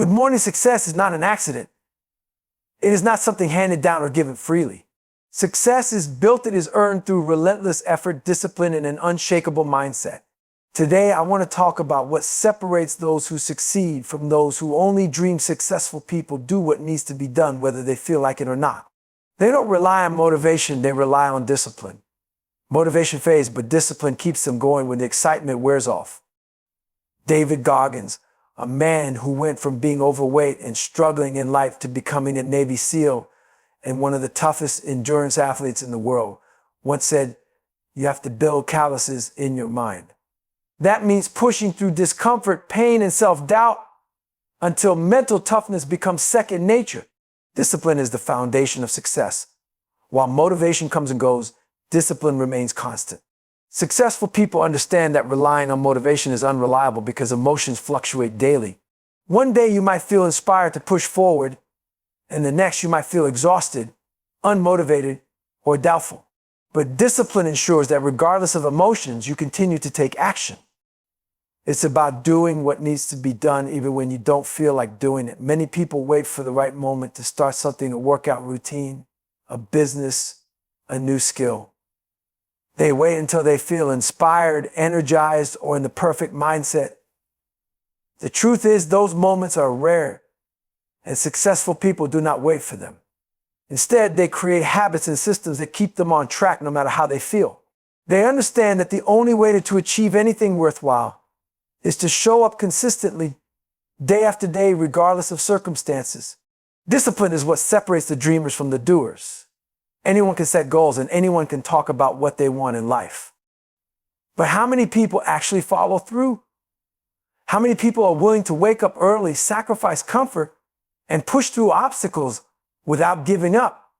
Good morning success is not an accident. It is not something handed down or given freely. Success is built, it is earned through relentless effort, discipline, and an unshakable mindset. Today, I want to talk about what separates those who succeed from those who only dream. Successful people do what needs to be done, whether they feel like it or not. They don't rely on motivation, they rely on discipline. Motivation fades, but discipline keeps them going when the excitement wears off. David Goggins, a man who went from being overweight and struggling in life to becoming a Navy SEAL and one of the toughest endurance athletes in the world, once said, "You have to build calluses in your mind." That means pushing through discomfort, pain, and self-doubt until mental toughness becomes second nature. Discipline is the foundation of success. While motivation comes and goes, discipline remains constant. Successful people understand that relying on motivation is unreliable because emotions fluctuate daily. One day you might feel inspired to push forward, and the next you might feel exhausted, unmotivated, or doubtful. But discipline ensures that regardless of emotions, you continue to take action. It's about doing what needs to be done even when you don't feel like doing it. Many people wait for the right moment to start something, a workout routine, a business, a new skill. They wait until they feel inspired, energized, or in the perfect mindset. The truth is, those moments are rare, and successful people do not wait for them. Instead, they create habits and systems that keep them on track no matter how they feel. They understand that the only way to achieve anything worthwhile is to show up consistently, day after day, regardless of circumstances. Discipline is what separates the dreamers from the doers. Anyone can set goals and anyone can talk about what they want in life. But how many people actually follow through? How many people are willing to wake up early, sacrifice comfort, and push through obstacles without giving up?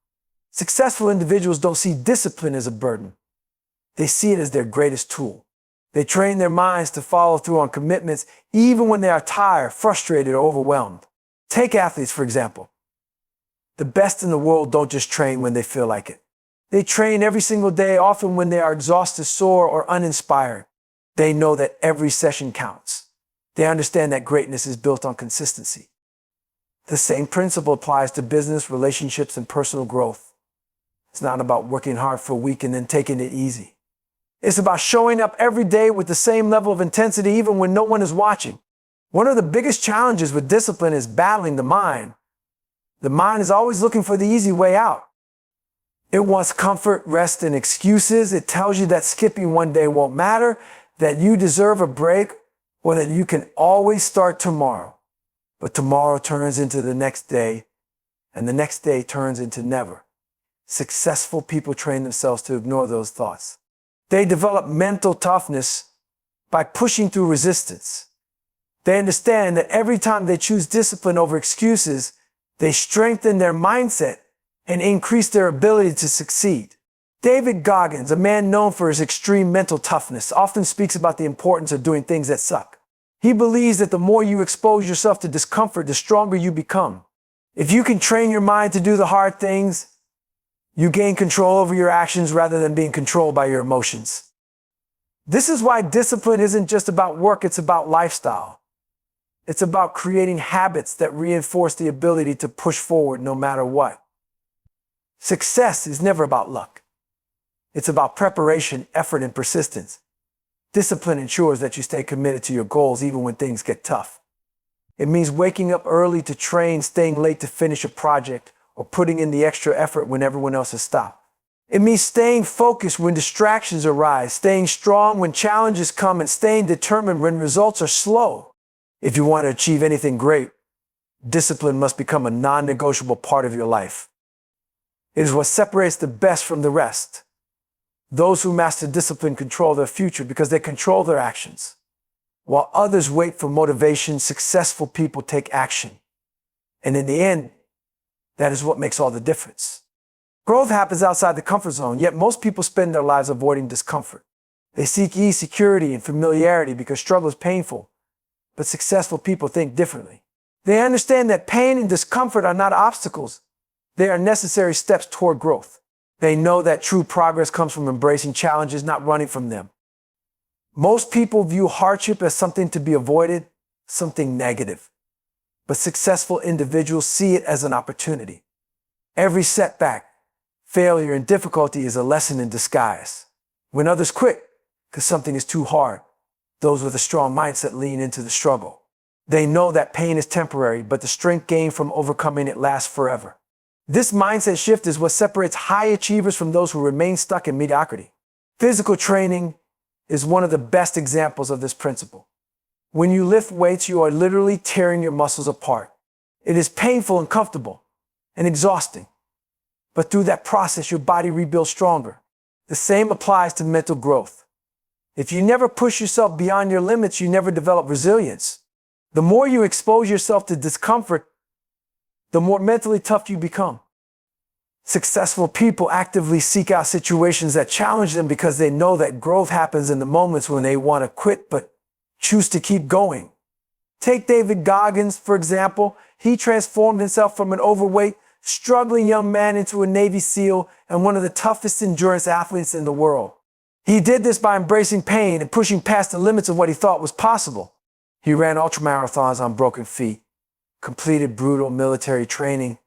Successful individuals don't see discipline as a burden. They see it as their greatest tool. They train their minds to follow through on commitments even when they are tired, frustrated, or overwhelmed. Take athletes, for example. The best in the world don't just train when they feel like it. They train every single day, often when they are exhausted, sore, or uninspired. They know that every session counts. They understand that greatness is built on consistency. The same principle applies to business, relationships, and personal growth. It's not about working hard for a week and then taking it easy. It's about showing up every day with the same level of intensity even when no one is watching. One of the biggest challenges with discipline is battling the mind. The mind is always looking for the easy way out. It wants comfort, rest, and excuses. It tells you that skipping one day won't matter, that you deserve a break, or that you can always start tomorrow. But tomorrow turns into the next day, and the next day turns into never. Successful people train themselves to ignore those thoughts. They develop mental toughness by pushing through resistance. They understand that every time they choose discipline over excuses, they strengthen their mindset and increase their ability to succeed. David Goggins, a man known for his extreme mental toughness, often speaks about the importance of doing things that suck. He believes that the more you expose yourself to discomfort, the stronger you become. If you can train your mind to do the hard things, you gain control over your actions rather than being controlled by your emotions. This is why discipline isn't just about work, it's about lifestyle. It's about creating habits that reinforce the ability to push forward no matter what. Success is never about luck. It's about preparation, effort, and persistence. Discipline ensures that you stay committed to your goals even when things get tough. It means waking up early to train, staying late to finish a project, or putting in the extra effort when everyone else has stopped. It means staying focused when distractions arise, staying strong when challenges come, and staying determined when results are slow. If you want to achieve anything great, discipline must become a non-negotiable part of your life. It is what separates the best from the rest. Those who master discipline control their future because they control their actions. While others wait for motivation, successful people take action. And in the end, that is what makes all the difference. Growth happens outside the comfort zone, yet most people spend their lives avoiding discomfort. They seek ease, security, and familiarity because struggle is painful. But successful people think differently. They understand that pain and discomfort are not obstacles. They are necessary steps toward growth. They know that true progress comes from embracing challenges, not running from them. Most people view hardship as something to be avoided, something negative. but successful individuals see it as an opportunity. Every setback, failure, and difficulty is a lesson in disguise. When others quit because something is too hard, those with a strong mindset lean into the struggle. They know that pain is temporary, but the strength gained from overcoming it lasts forever. This mindset shift is what separates high achievers from those who remain stuck in mediocrity. Physical training is one of the best examples of this principle. When you lift weights, you are literally tearing your muscles apart. It is painful, uncomfortable, and exhausting. But through that process, your body rebuilds stronger. The same applies to mental growth. If you never push yourself beyond your limits, you never develop resilience. The more you expose yourself to discomfort, the more mentally tough you become. Successful people actively seek out situations that challenge them because they know that growth happens in the moments when they want to quit but choose to keep going. Take David Goggins, for example. He transformed himself from an overweight, struggling young man into a Navy SEAL and one of the toughest endurance athletes in the world. He did this by embracing pain and pushing past the limits of what he thought was possible. He ran ultramarathons on broken feet, completed brutal military training,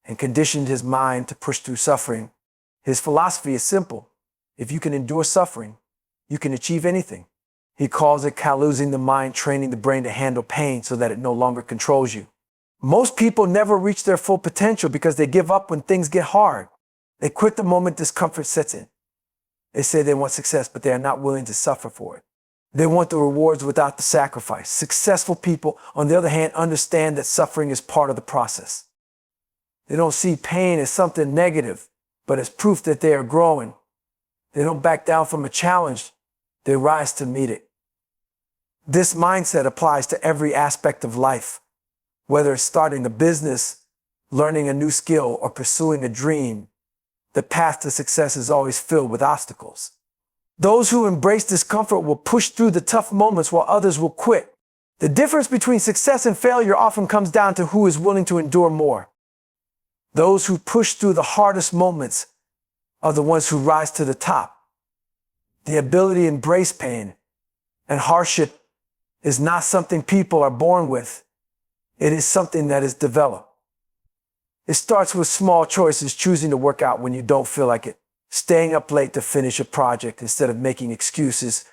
and conditioned his mind to push through suffering. His philosophy is simple. If you can endure suffering, you can achieve anything. He calls it callousing the mind, training the brain to handle pain so that it no longer controls you. Most people never reach their full potential because they give up when things get hard. They quit the moment discomfort sets in. They say they want success, but they are not willing to suffer for it. They want the rewards without the sacrifice. Successful people, on the other hand, understand that suffering is part of the process. They don't see pain as something negative, but as proof that they are growing. They don't back down from a challenge. They rise to meet it. This mindset applies to every aspect of life, whether it's starting a business, learning a new skill, or pursuing a dream. The path to success is always filled with obstacles. Those who embrace discomfort will push through the tough moments while others will quit. The difference between success and failure often comes down to who is willing to endure more. Those who push through the hardest moments are the ones who rise to the top. The ability to embrace pain and hardship is not something people are born with. It is something that is developed. It starts with small choices, choosing to work out when you don't feel like it, staying up late to finish a project instead of making excuses,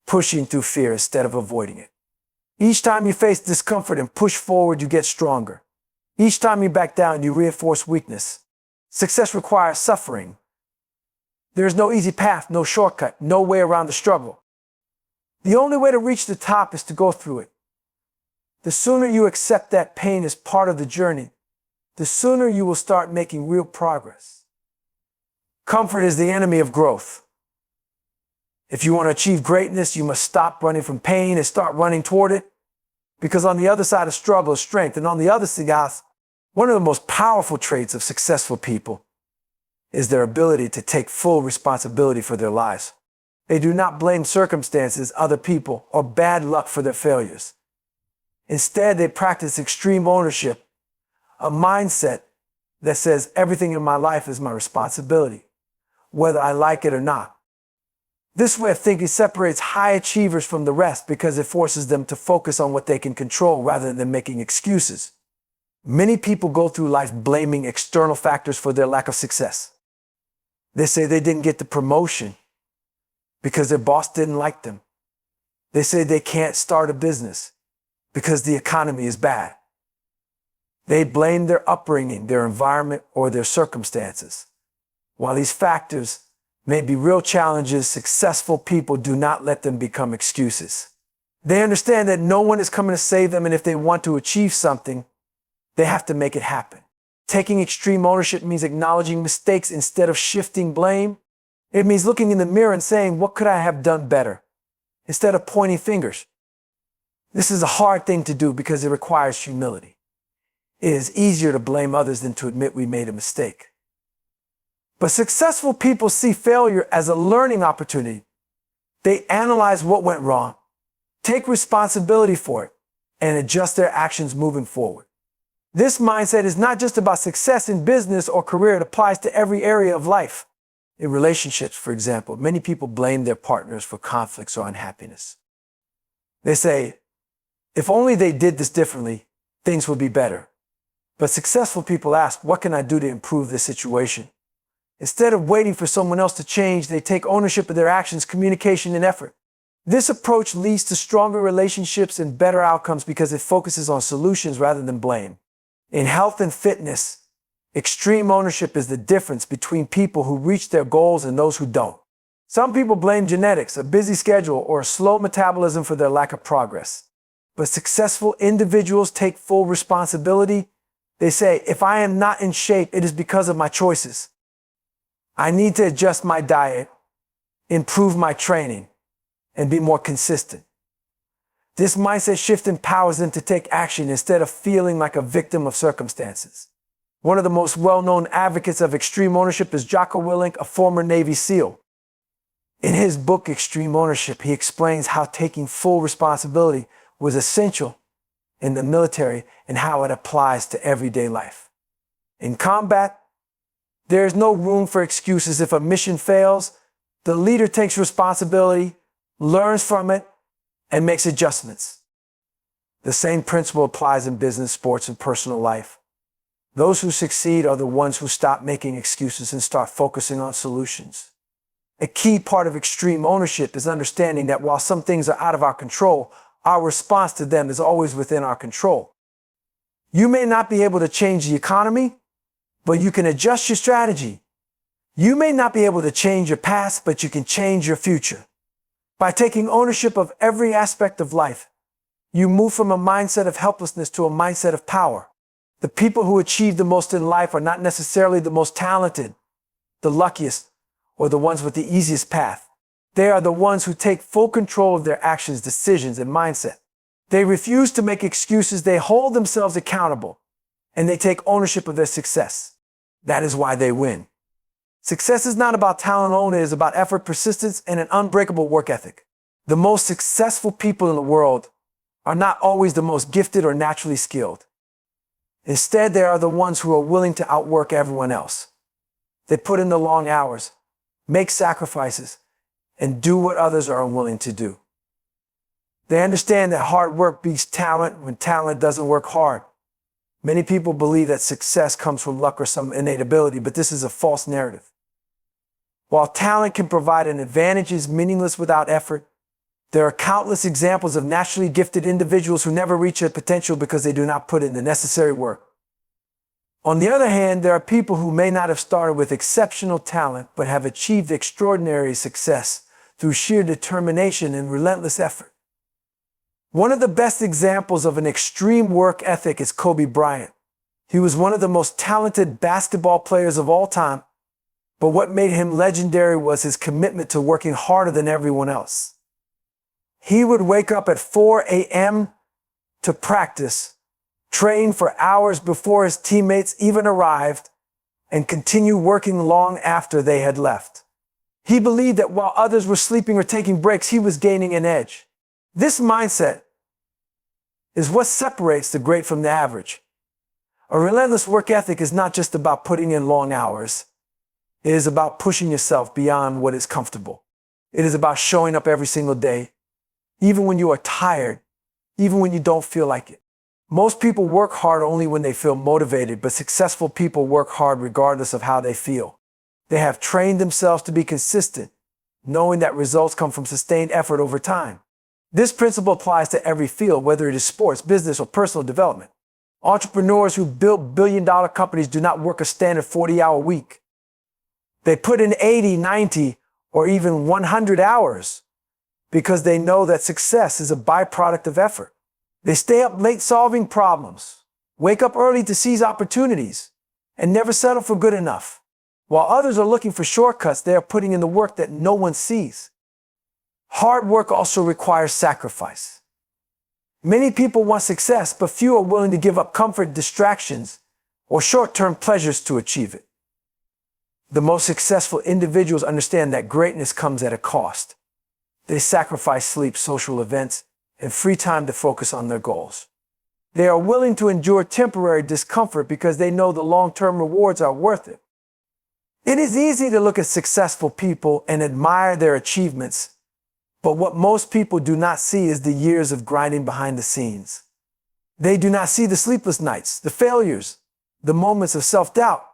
pushing through fear instead of avoiding it. Each time you face discomfort and push forward, you get stronger. Each time you back down, you reinforce weakness. Success requires suffering. There is no easy path, no shortcut, no way around the struggle. The only way to reach the top is to go through it. The sooner you accept that pain is part of the journey, the sooner you will start making real progress. Comfort is the enemy of growth. If you want to achieve greatness, you must stop running from pain and start running toward it. Because on the other side of struggle is strength. And on the other side, one of the most powerful traits of successful people is their ability to take full responsibility for their lives. They do not blame circumstances, other people, or bad luck for their failures. Instead, they practice extreme ownership, a mindset that says everything in my life is my responsibility, whether I like it or not. This way of thinking separates high achievers from the rest because it forces them to focus on what they can control rather than making excuses. Many people go through life blaming external factors for their lack of success. They say they didn't get the promotion because their boss didn't like them. They say they can't start a business because the economy is bad. They blame their upbringing, their environment, or their circumstances. While these factors may be real challenges, successful people do not let them become excuses. They understand that no one is coming to save them, and if they want to achieve something, they have to make it happen. Taking extreme ownership means acknowledging mistakes instead of shifting blame. It means looking in the mirror and saying, what could I have done better? Instead of pointing fingers. This is a hard thing to do because it requires humility. It is easier to blame others than to admit we made a mistake. But successful people see failure as a learning opportunity. They analyze what went wrong, take responsibility for it, and adjust their actions moving forward. This mindset is not just about success in business or career. It applies to every area of life. In relationships, for example, many people blame their partners for conflicts or unhappiness. They say, if only they did this differently, things will be better. But successful people ask, what can I do to improve this situation? Instead of waiting for someone else to change, they take ownership of their actions, communication, and effort. This approach leads to stronger relationships and better outcomes because it focuses on solutions rather than blame. In health and fitness, extreme ownership is the difference between people who reach their goals and those who don't. Some people blame genetics, a busy schedule, or a slow metabolism for their lack of progress. But successful individuals take full responsibility. They say, if I am not in shape, it is because of my choices. I need to adjust my diet, improve my training, and be more consistent. This mindset shift empowers them to take action instead of feeling like a victim of circumstances. One of the most well-known advocates of extreme ownership is Jocko Willink, a former Navy SEAL. In his book, Extreme Ownership, he explains how taking full responsibility was essential in the military and how it applies to everyday life. In combat, there is no room for excuses. If a mission fails, the leader takes responsibility, learns from it, and makes adjustments. The same principle applies in business, sports, and personal life. Those who succeed are the ones who stop making excuses and start focusing on solutions. A key part of extreme ownership is understanding that while some things are out of our control, our response to them is always within our control. You may not be able to change the economy, but you can adjust your strategy. You may not be able to change your past, but you can change your future. By taking ownership of every aspect of life, you move from a mindset of helplessness to a mindset of power. The people who achieve the most in life are not necessarily the most talented, the luckiest, or the ones with the easiest path. They are the ones who take full control of their actions, decisions, and mindset. They refuse to make excuses, they hold themselves accountable, and they take ownership of their success. That is why they win. Success is not about talent alone, it is about effort, persistence, and an unbreakable work ethic. The most successful people in the world are not always the most gifted or naturally skilled. Instead, they are the ones who are willing to outwork everyone else. They put in the long hours, make sacrifices, and do what others are unwilling to do. They understand that hard work beats talent when talent doesn't work hard. Many people believe that success comes from luck or some innate ability, but this is a false narrative. While talent can provide an advantage, it is meaningless without effort. There are countless examples of naturally gifted individuals who never reach their potential because they do not put in the necessary work. On the other hand, there are people who may not have started with exceptional talent, but have achieved extraordinary success through sheer determination and relentless effort. One of the best examples of an extreme work ethic is Kobe Bryant. He was one of the most talented basketball players of all time, but what made him legendary was his commitment to working harder than everyone else. He would wake up at 4 a.m. to practice, train for hours before his teammates even arrived, and continue working long after they had left. He believed that while others were sleeping or taking breaks, he was gaining an edge. This mindset is what separates the great from the average. A relentless work ethic is not just about putting in long hours. It is about pushing yourself beyond what is comfortable. It is about showing up every single day, even when you are tired, even when you don't feel like it. Most people work hard only when they feel motivated, but successful people work hard regardless of how they feel. They have trained themselves to be consistent, knowing that results come from sustained effort over time. This principle applies to every field, whether it is sports, business, or personal development. Entrepreneurs who build billion-dollar companies do not work a standard 40-hour week. They put in 80, 90, or even 100 hours because they know that success is a byproduct of effort. They stay up late solving problems, wake up early to seize opportunities, and never settle for good enough. While others are looking for shortcuts, they are putting in the work that no one sees. Hard work also requires sacrifice. Many people want success, but few are willing to give up comfort, distractions, or short-term pleasures to achieve it. The most successful individuals understand that greatness comes at a cost. They sacrifice sleep, social events, and free time to focus on their goals. They are willing to endure temporary discomfort because they know the long-term rewards are worth it. It is easy to look at successful people and admire their achievements, but what most people do not see is the years of grinding behind the scenes. They do not see the sleepless nights, the failures, the moments of self-doubt,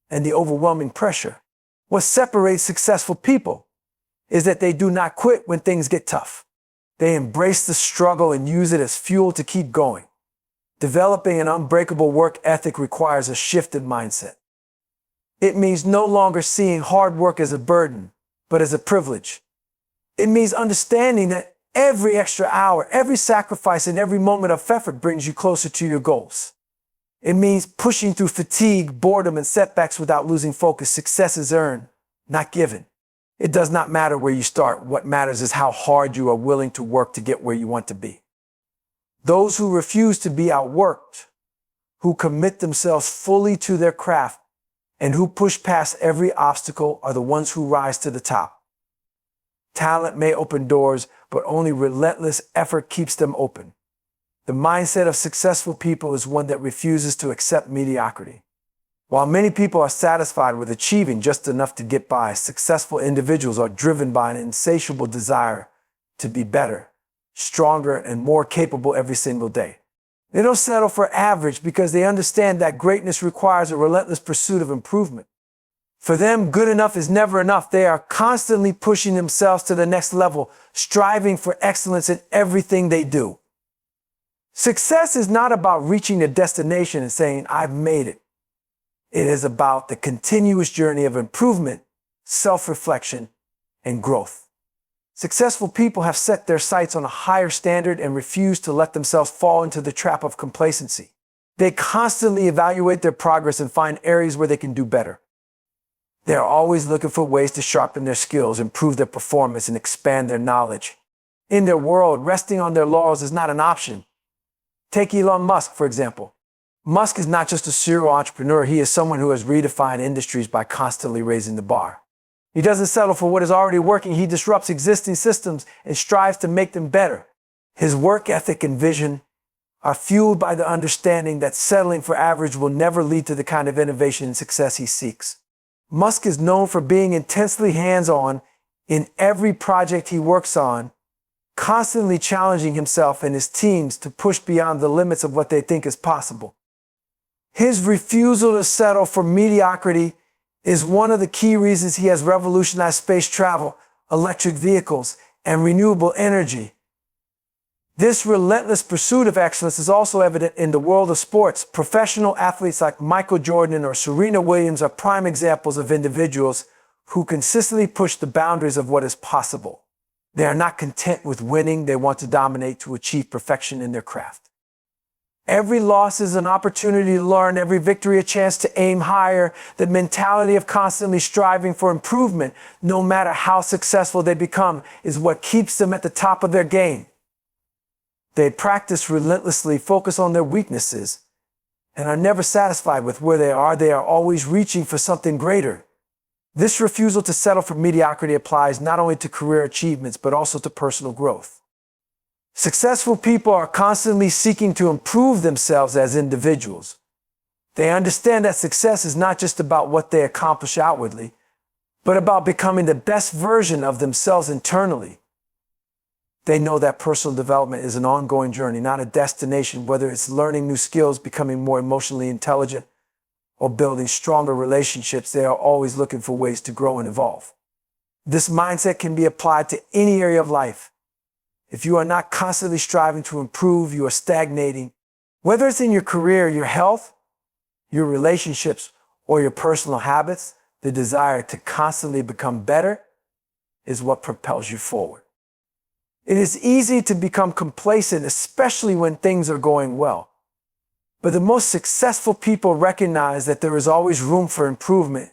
and the overwhelming pressure. What separates successful people is that they do not quit when things get tough. They embrace the struggle and use it as fuel to keep going. Developing an unbreakable work ethic requires a shifted mindset. It means no longer seeing hard work as a burden, but as a privilege. It means understanding that every extra hour, every sacrifice, and every moment of effort brings you closer to your goals. It means pushing through fatigue, boredom, and setbacks without losing focus. Success is earned, not given. It does not matter where you start. What matters is how hard you are willing to work to get where you want to be. Those who refuse to be outworked, who commit themselves fully to their craft, and who push past every obstacle are the ones who rise to the top. Talent may open doors, but only relentless effort keeps them open. The mindset of successful people is one that refuses to accept mediocrity. While many people are satisfied with achieving just enough to get by, successful individuals are driven by an insatiable desire to be better, stronger, and more capable every single day. They don't settle for average because they understand that greatness requires a relentless pursuit of improvement. For them, good enough is never enough. They are constantly pushing themselves to the next level, striving for excellence in everything they do. Success is not about reaching a destination and saying, "I've made it." It is about the continuous journey of improvement, self-reflection, and growth. Successful people have set their sights on a higher standard and refuse to let themselves fall into the trap of complacency. They constantly evaluate their progress and find areas where they can do better. They are always looking for ways to sharpen their skills, improve their performance, and expand their knowledge. In their world, resting on their laurels is not an option. Take Elon Musk, for example. Musk is not just a serial entrepreneur. He is someone who has redefined industries by constantly raising the bar. He doesn't settle for what is already working. He disrupts existing systems and strives to make them better. His work ethic and vision are fueled by the understanding that settling for average will never lead to the kind of innovation and success he seeks. Musk is known for being intensely hands-on in every project he works on, constantly challenging himself and his teams to push beyond the limits of what they think is possible. His refusal to settle for mediocrity is one of the key reasons he has revolutionized space travel, electric vehicles, and renewable energy. This relentless pursuit of excellence is also evident in the world of sports. Professional athletes like Michael Jordan or Serena Williams are prime examples of individuals who consistently push the boundaries of what is possible. They are not content with winning. They want to dominate to achieve perfection in their craft. Every loss is an opportunity to learn, every victory a chance to aim higher. The mentality of constantly striving for improvement, no matter how successful they become, is what keeps them at the top of their game. They practice relentlessly, focus on their weaknesses, and are never satisfied with where they are. They are always reaching for something greater. This refusal to settle for mediocrity applies not only to career achievements, but also to personal growth. Successful people are constantly seeking to improve themselves as individuals. They understand that success is not just about what they accomplish outwardly, but about becoming the best version of themselves internally. They know that personal development is an ongoing journey, not a destination, whether it's learning new skills, becoming more emotionally intelligent, or building stronger relationships. They are always looking for ways to grow and evolve. This mindset can be applied to any area of life. If you are not constantly striving to improve, you are stagnating. Whether it's in your career, your health, your relationships, or your personal habits, the desire to constantly become better is what propels you forward. It is easy to become complacent, especially when things are going well. But the most successful people recognize that there is always room for improvement,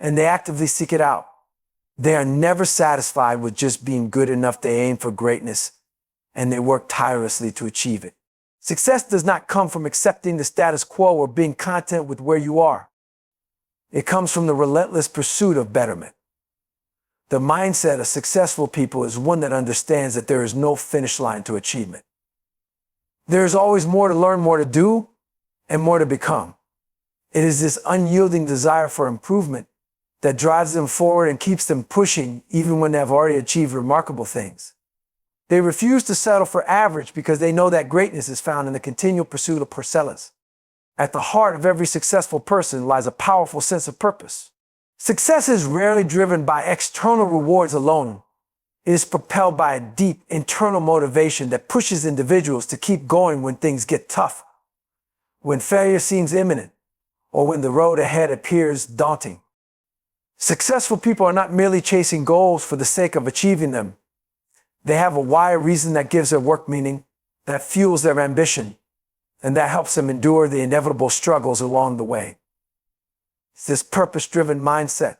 and they actively seek it out. They are never satisfied with just being good enough. They aim for greatness, and they work tirelessly to achieve it. Success does not come from accepting the status quo or being content with where you are. It comes from the relentless pursuit of betterment. The mindset of successful people is one that understands that there is no finish line to achievement. There is always more to learn, more to do, and more to become. It is this unyielding desire for improvement that drives them forward and keeps them pushing even when they have already achieved remarkable things. They refuse to settle for average because they know that greatness is found in the continual pursuit of excellence. At the heart of every successful person lies a powerful sense of purpose. Success is rarely driven by external rewards alone. It is propelled by a deep internal motivation that pushes individuals to keep going when things get tough, when failure seems imminent, or when the road ahead appears daunting. Successful people are not merely chasing goals for the sake of achieving them. They have a why, reason that gives their work meaning, that fuels their ambition, and that helps them endure the inevitable struggles along the way. It's this purpose-driven mindset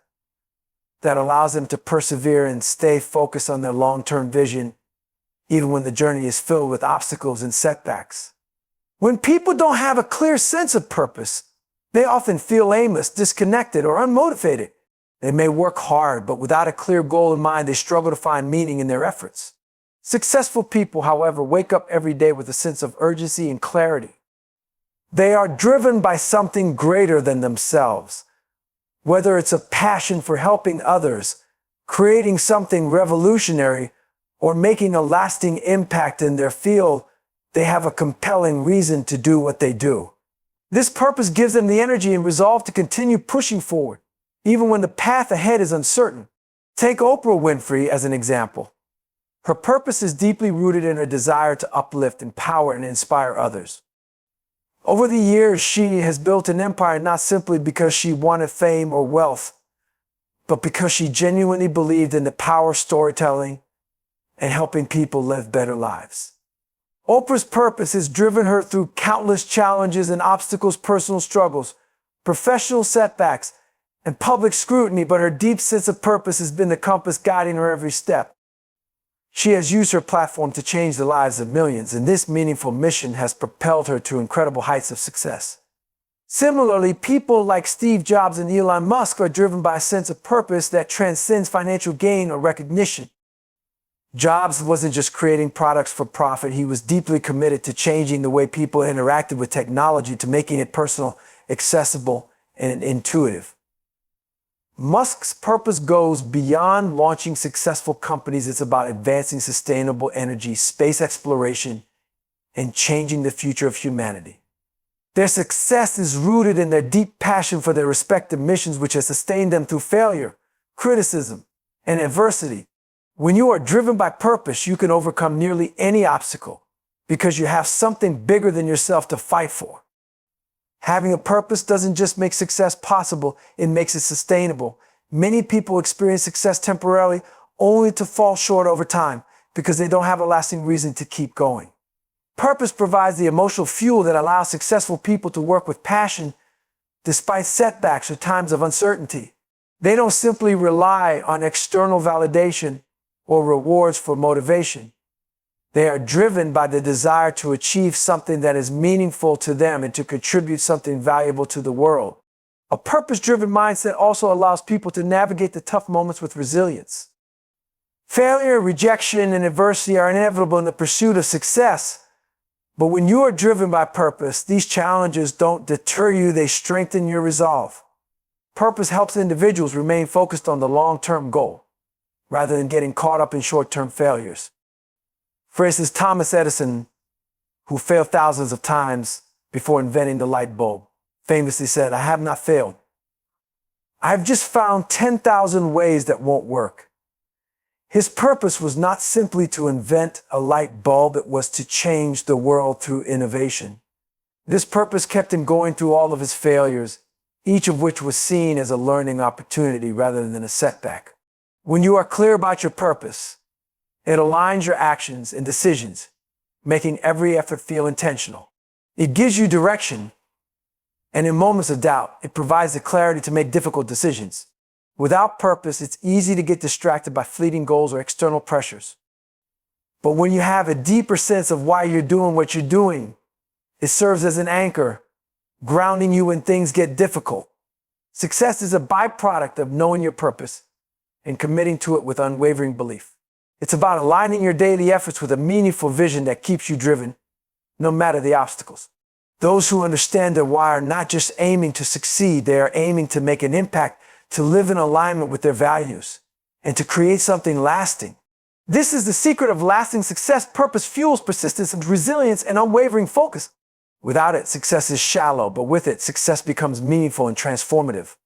that allows them to persevere and stay focused on their long-term vision, even when the journey is filled with obstacles and setbacks. When people don't have a clear sense of purpose, they often feel aimless, disconnected, or unmotivated. They may work hard, but without a clear goal in mind, they struggle to find meaning in their efforts. Successful people, however, wake up every day with a sense of urgency and clarity. They are driven by something greater than themselves. Whether it's a passion for helping others, creating something revolutionary, or making a lasting impact in their field, they have a compelling reason to do what they do. This purpose gives them the energy and resolve to continue pushing forward, even when the path ahead is uncertain. Take Oprah Winfrey as an example. Her purpose is deeply rooted in her desire to uplift, empower, and inspire others. Over the years, she has built an empire not simply because she wanted fame or wealth, but because she genuinely believed in the power of storytelling and helping people live better lives. Oprah's purpose has driven her through countless challenges and obstacles, personal struggles, professional setbacks, and public scrutiny, but her deep sense of purpose has been the compass guiding her every step. She has used her platform to change the lives of millions, and this meaningful mission has propelled her to incredible heights of success. Similarly, people like Steve Jobs and Elon Musk are driven by a sense of purpose that transcends financial gain or recognition. Jobs wasn't just creating products for profit, he was deeply committed to changing the way people interacted with technology, to making it personal, accessible, and intuitive. Musk's purpose goes beyond launching successful companies. It's about advancing sustainable energy, space exploration, and changing the future of humanity. Their success is rooted in their deep passion for their respective missions, which has sustained them through failure, criticism, and adversity. When you are driven by purpose, you can overcome nearly any obstacle because you have something bigger than yourself to fight for. Having a purpose doesn't just make success possible, it makes it sustainable. Many people experience success temporarily only to fall short over time because they don't have a lasting reason to keep going. Purpose provides the emotional fuel that allows successful people to work with passion despite setbacks or times of uncertainty. They don't simply rely on external validation or rewards for motivation. They are driven by the desire to achieve something that is meaningful to them and to contribute something valuable to the world. A purpose-driven mindset also allows people to navigate the tough moments with resilience. Failure, rejection, and adversity are inevitable in the pursuit of success. But when you are driven by purpose, these challenges don't deter you, they strengthen your resolve. Purpose helps individuals remain focused on the long-term goal, rather than getting caught up in short-term failures. For instance, Thomas Edison, who failed thousands of times before inventing the light bulb, famously said, "I have not failed. I've just found 10,000 ways that won't work." His purpose was not simply to invent a light bulb, it was to change the world through innovation. This purpose kept him going through all of his failures, each of which was seen as a learning opportunity rather than a setback. When you are clear about your purpose, it aligns your actions and decisions, making every effort feel intentional. It gives you direction, and in moments of doubt, it provides the clarity to make difficult decisions. Without purpose, it's easy to get distracted by fleeting goals or external pressures. But when you have a deeper sense of why you're doing what you're doing, it serves as an anchor, grounding you when things get difficult. Success is a byproduct of knowing your purpose and committing to it with unwavering belief. It's about aligning your daily efforts with a meaningful vision that keeps you driven, no matter the obstacles. Those who understand their why are not just aiming to succeed, they are aiming to make an impact, to live in alignment with their values, and to create something lasting. This is the secret of lasting success. Purpose fuels persistence and resilience and unwavering focus. Without it, success is shallow, but with it, success becomes meaningful and transformative.